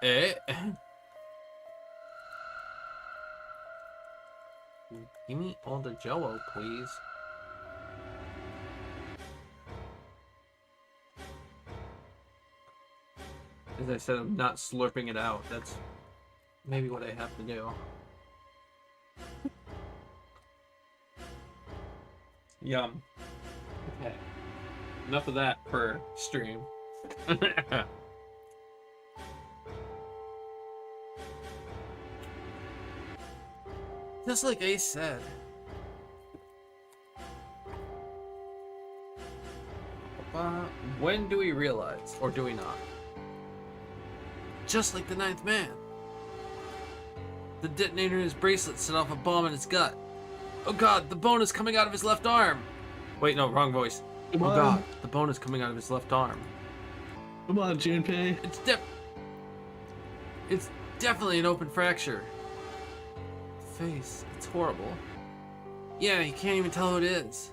Eh. Give me all the jello, please. As I said, I'm not slurping it out. That's maybe what I have to do. Yum. Okay. Enough of that per stream. Just like Ace said. When do we realize, or do we not? Just like the ninth man. The detonator in his bracelet set off a bomb in his gut. Oh god, the bone is coming out of his left arm. Wait, no, wrong voice. Come Oh on. god, the bone is coming out of his left arm. Come on, Junpei. It's definitely an open fracture. Face, it's horrible. Yeah, you can't even tell who it is.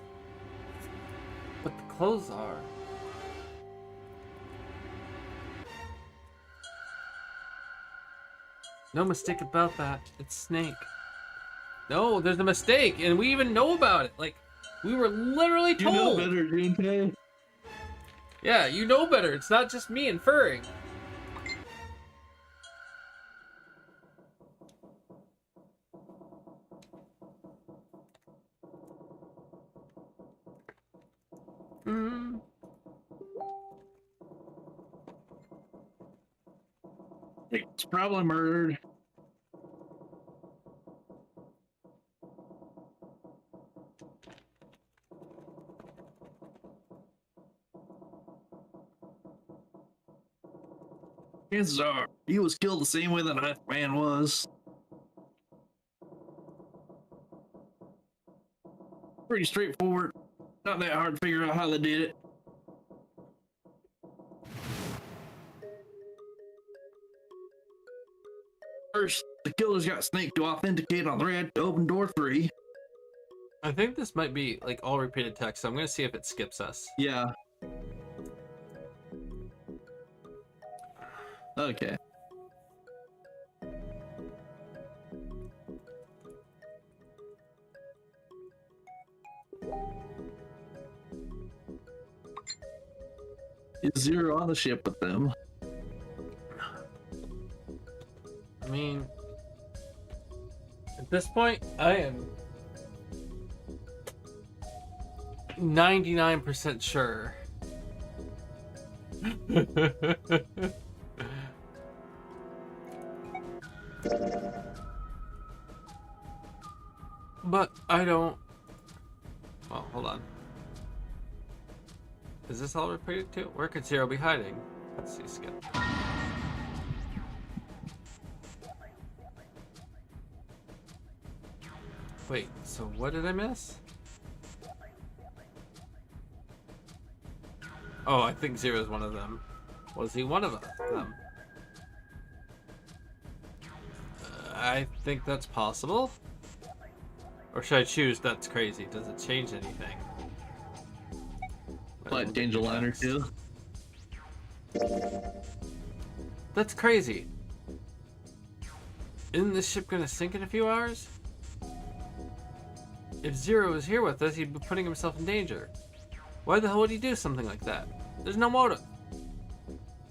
But the clothes are. No mistake about that. It's Snake. No, there's a mistake, and we even know about it. Like, we were literally You know told. better, Junpei. Yeah, you know better. It's not just me inferring. Mm. It's probably murdered. Chances are he was killed the same way the ninth man was. Pretty straightforward. Not that hard to figure out how they did it. First, the killers got Snake to authenticate on thread to open door 3. I think this might be like all repeated text, so I'm gonna see if it skips us. Yeah. Okay. Is Zero on the ship with them? I mean, at this point, I am 99% sure. But I don't. Well, hold on. Is this all repeated too? Where could Zero be hiding? Let's see, skip. Wait, so what did I miss? Oh, I think Zero is one of them. Was he one of them? I think that's possible. Or should I choose that's crazy? Does it change anything? What, Danger Line or two? That's crazy. Isn't this ship gonna sink in a few hours? If Zero was here with us, he'd be putting himself in danger. Why the hell would he do something like that? There's no motive.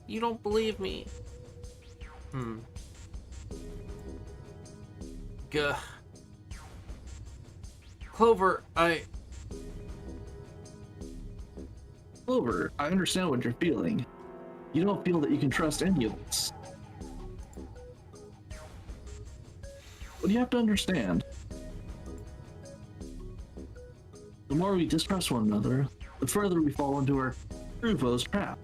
You don't believe me. Gah. Clover, Clover, I understand what you're feeling. You don't feel that you can trust any of us. But you have to understand. The more we distrust one another, the further we fall into our Rufo's trap.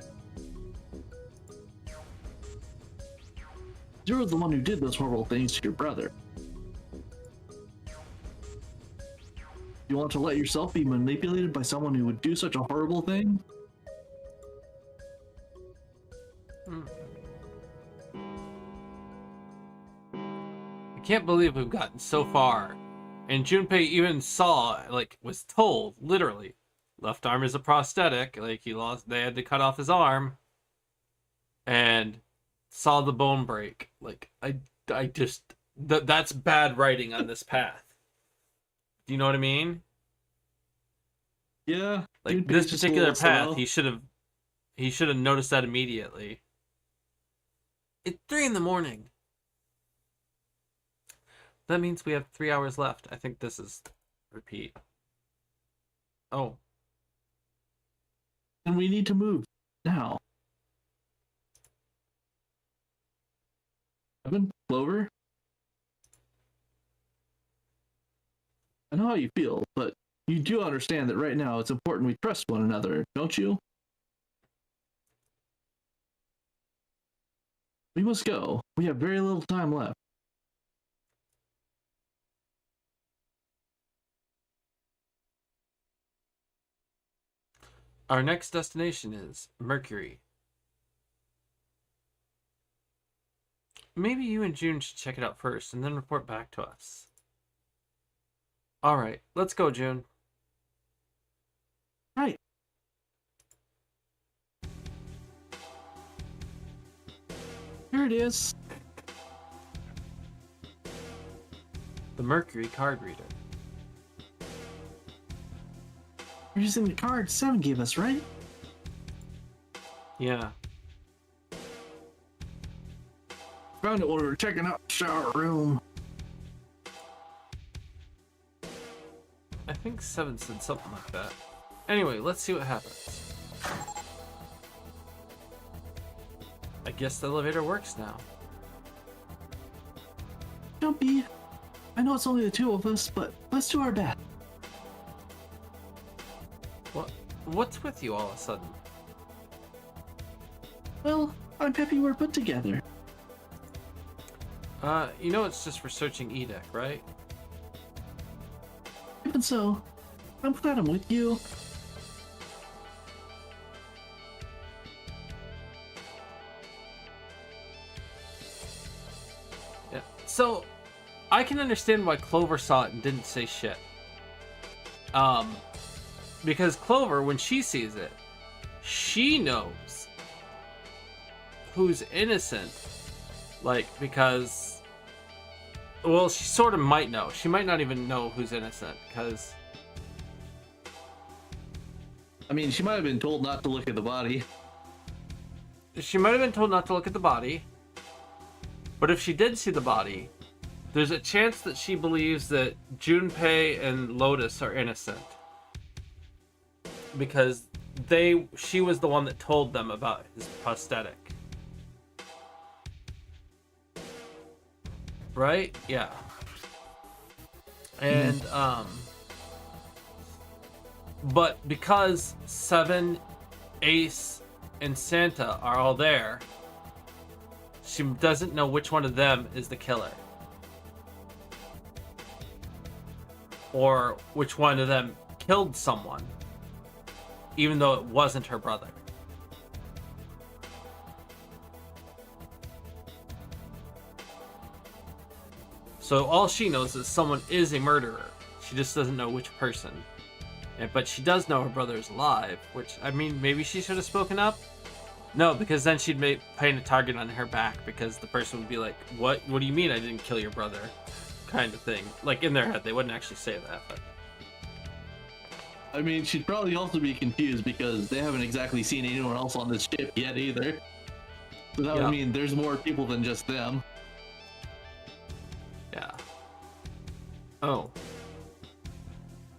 Zero's the one who did those horrible things to your brother. You want to let yourself be manipulated by someone who would do such a horrible thing? I can't believe we've gotten so far. And Junpei even saw, like, was told, literally, left arm is a prosthetic. Like, they had to cut off his arm. And saw the bone break. Like, I just, that's bad writing on this path. Do you know what I mean? Yeah. Like, this particular path, he should have noticed that immediately. It's 3 in the morning. That means we have 3 hours left. I think this is repeat. Oh. And we need to move now. Evan, Clover? I know how you feel, but you do understand that right now it's important we trust one another, don't you? We must go. We have very little time left. Our next destination is Mercury. Maybe you and June should check it out first and then report back to us. Alright, let's go, June. Right. Here it is. The Mercury card reader. We're using the card Seven gave us, right? Yeah. Found it when we were checking out the shower room. I think 7 said something like that. Anyway, let's see what happens. I guess the elevator works now. Don't be. I know it's only the two of us, but let's do our best. What's with you all of a sudden? Well, I'm happy we're put together. You know it's just for searching Edek, right? Even so, I'm glad I'm with you. Yeah. So, I can understand why Clover saw it and didn't say shit. Because Clover, when she sees it, she knows who's innocent. Like, because... Well, she sort of might know. She might not even know who's innocent, because... I mean, she might have been told not to look at the body. She might have been told not to look at the body. But if she did see the body, there's a chance that she believes that Junpei and Lotus are innocent. Because she was the one that told them about his prosthetic. Right? Yeah. And, but because Seven, Ace, and Santa are all there, she doesn't know which one of them is the killer. Or which one of them killed someone, even though it wasn't her brother. So all she knows is someone is a murderer. She just doesn't know which person. But she does know her brother is alive, which, I mean, maybe she should have spoken up? No, because then she'd be putting a target on her back, because the person would be like, what do you mean I didn't kill your brother? Kind of thing. Like, in their head, they wouldn't actually say that, but... I mean, she'd probably also be confused because they haven't exactly seen anyone else on this ship yet either. So that would mean there's more people than just them. Yeah. Oh.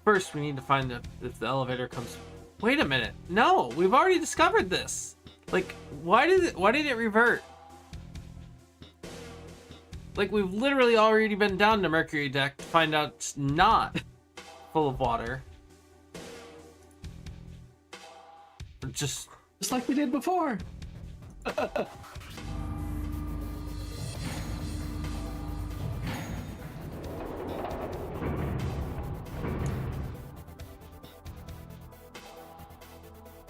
First, we need to find if the elevator comes... Wait a minute. No, we've already discovered this. Like, why did it revert? Like, we've literally already been down to Mercury deck to find out it's not full of water. Just like we did before.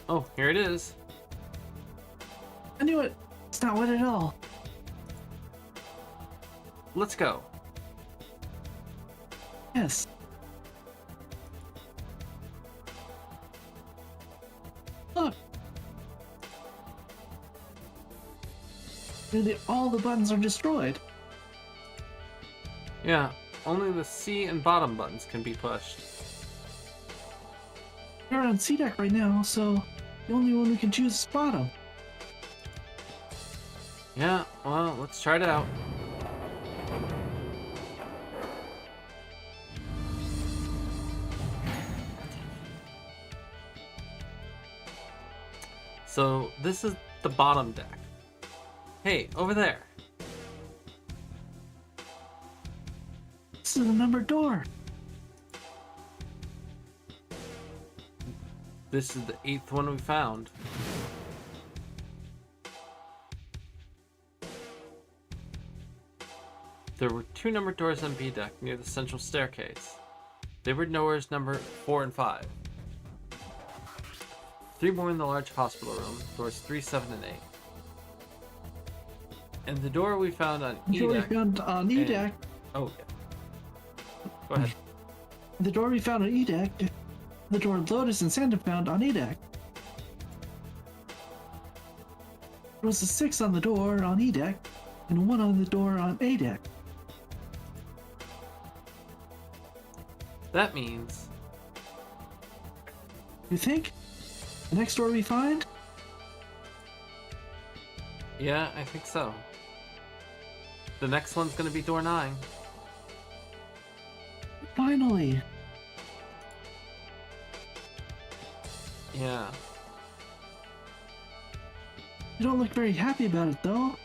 Oh, here it is. I knew it. It's not wet at all. Let's go. Yes. Look. Nearly all the buttons are destroyed. Yeah, only the C and bottom buttons can be pushed. We're on C deck right now, so the only one we can choose is bottom. Yeah, well, let's try it out. So, this is the bottom deck. Hey, over there. This is a numbered door. This is the 8th one we found. There were 2 numbered doors on B deck near the central staircase. They were nowhere's number 4 and 5. 3 more in the large hospital room, doors 3, 7, and 8. And the door we found on E deck. Oh, yeah. Go ahead. The door we found on E deck. The door Lotus and Santa found on E deck. There was a 6 on the door on E deck, and 1 on the door on A deck. That means... You think? The next door we find? Yeah, I think so. The next one's gonna be door 9. Finally! Yeah. You don't look very happy about it, though.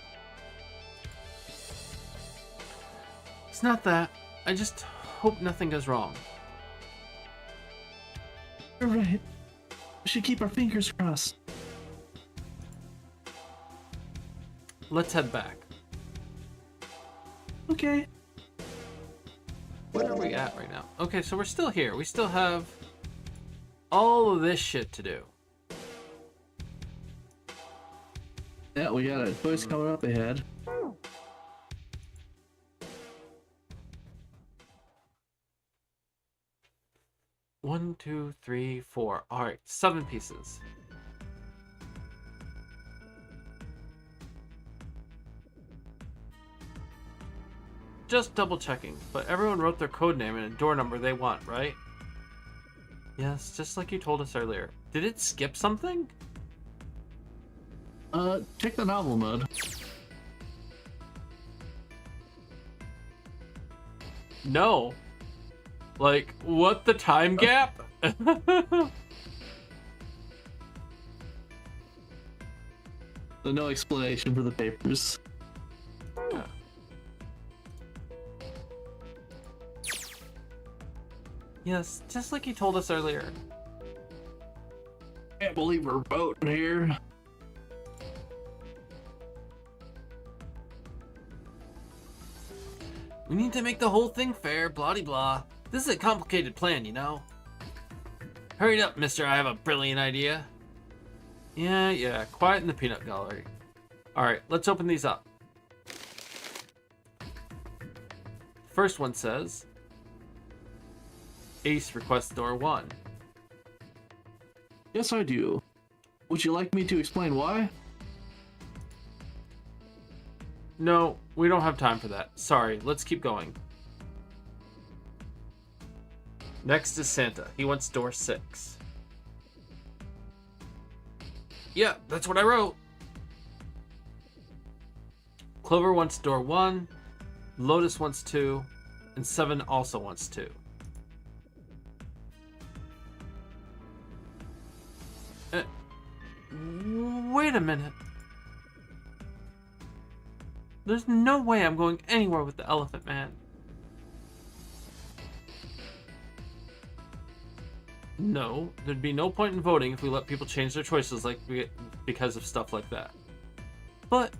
It's not that. I just hope nothing goes wrong. You're right. We should keep our fingers crossed. Let's head back. Okay. Where are we at right now? Okay, so we're still here. We still have all of this shit to do. Yeah, we got a choice coming up ahead. One, 2, 3, 4. Alright, 7 pieces. Just double checking, but everyone wrote their code name and a door number they want, right? Yes, just like you told us earlier. Did it skip something? Check the novel mode. No. Like, what the time gap? No explanation for the papers. Yeah. Yes, just like you told us earlier. Can't believe we're voting here. We need to make the whole thing fair, blah-de-blah. This is a complicated plan, you know? Hurry up, mister, I have a brilliant idea. Yeah, quiet in the peanut gallery. Alright, let's open these up. First one says, Ace requests door 1. Yes, I do. Would you like me to explain why? No, we don't have time for that. Sorry, let's keep going. Next is Santa. He wants door 6. Yeah, that's what I wrote. Clover wants door 1. Lotus wants 2. And 7 also wants 2. Wait a minute. There's no way I'm going anywhere with the Elephant Man. No, there'd be no point in voting if we let people change their choices because of stuff like that. But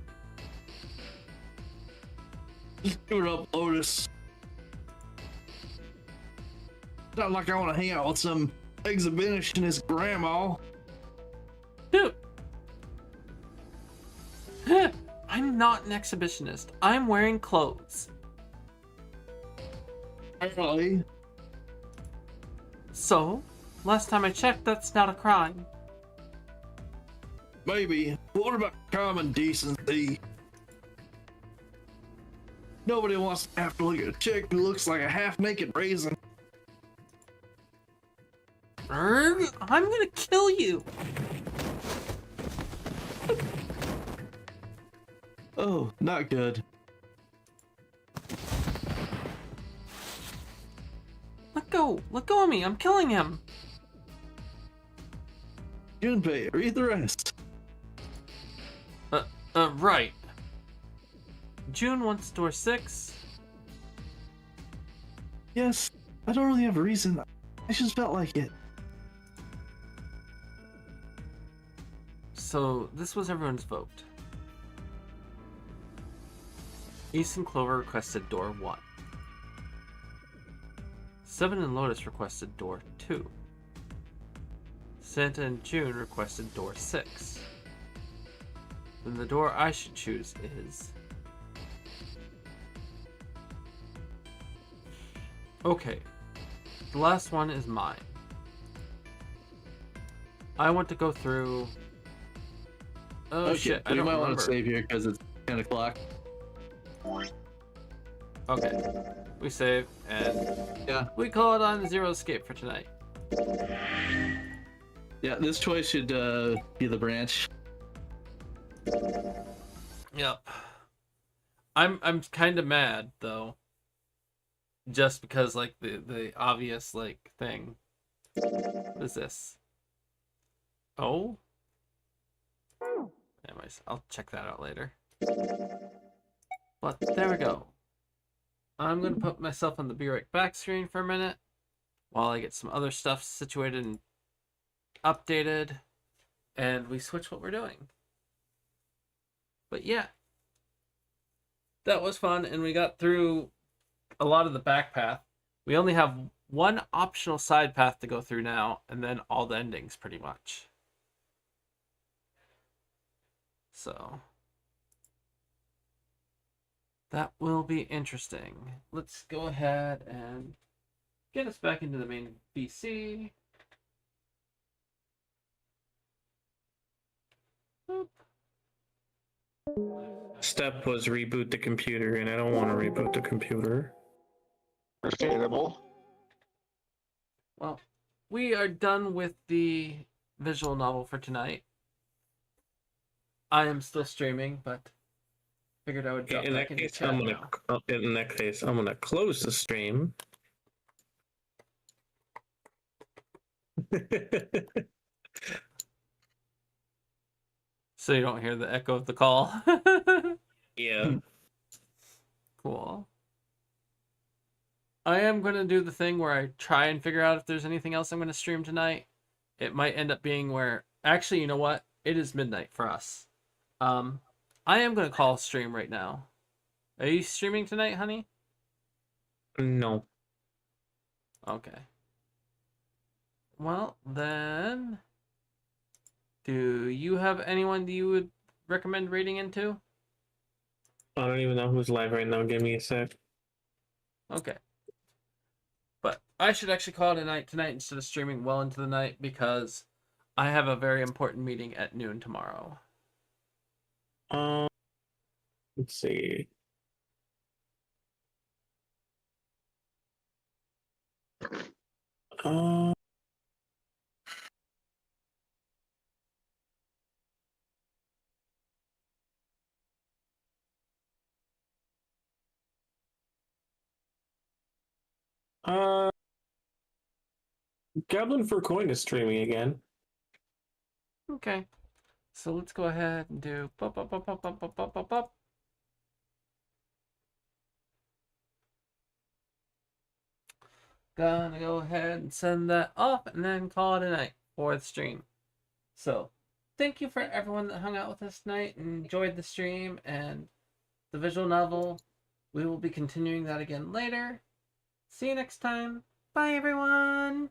Just give it up, Lotus. Not like I want to hang out with some exhibitionist grandma. dude, I'm not an exhibitionist. I'm wearing clothes. Apparently. So, last time I checked, that's not a crime. Maybe. But what about common decency? Nobody wants to have to look at a chick who looks like a half-naked raisin. I'm gonna kill you. Oh, not good. Let go of me. I'm killing him. Junpei, read the rest. Right. June wants door 6. Yes, I don't really have a reason. I just felt like it. So, this was everyone's vote. Ace and Clover requested door 1. 7 and Lotus requested door 2. Santa and June requested door 6. Then the door I should choose is... Okay. The last one is mine. I want to go through... Oh Okay, shit, I we don't might remember. want to save here because it's 10 o'clock. Okay. We save, and Yeah. we call it on Zero Escape for tonight. Yeah, this choice should be the branch. Yep. I'm kind of mad though, just because like the obvious like thing. What is this? Oh. Anyways, I'll check that out later. But there we go. I'm gonna put myself on the Be Right Back screen for a minute while I get some other stuff situated and updated, and we switch what we're doing. But yeah, that was fun, and we got through a lot of the back path. We only have one optional side path to go through now, and then all the endings pretty much. So that will be interesting. Let's go ahead and get us back into the main VC. Boop. Step was reboot the computer, and I don't want to reboot the computer. Understandable. Well, we are done with the visual novel for tonight. I am still streaming, but figured I would drop In back that into case, chat now. in that case, I'm gonna close the stream. So you don't hear the echo of the call. Yeah. Cool. I am going to do the thing where I try and figure out if there's anything else I'm going to stream tonight. It might end up being where... Actually, you know what? It is midnight for us. I am going to call stream right now. Are you streaming tonight, honey? No. Okay. Well, then... Do you have anyone that you would recommend raiding into? I don't even know who's live right now. Give me a sec. Okay. But I should actually call it a night tonight instead of streaming well into the night because I have a very important meeting at noon tomorrow. Um, let's see. Uh, uh, Goblin for Coin is streaming again. Okay. So let's go ahead and do bop, bop, bop, bop, bop, bop, bop, bop, bop. Gonna go ahead and send that off and then call it a night for the stream. So, thank you for everyone that hung out with us tonight and enjoyed the stream and the visual novel. We will be continuing that again later. See you next time. Bye, everyone.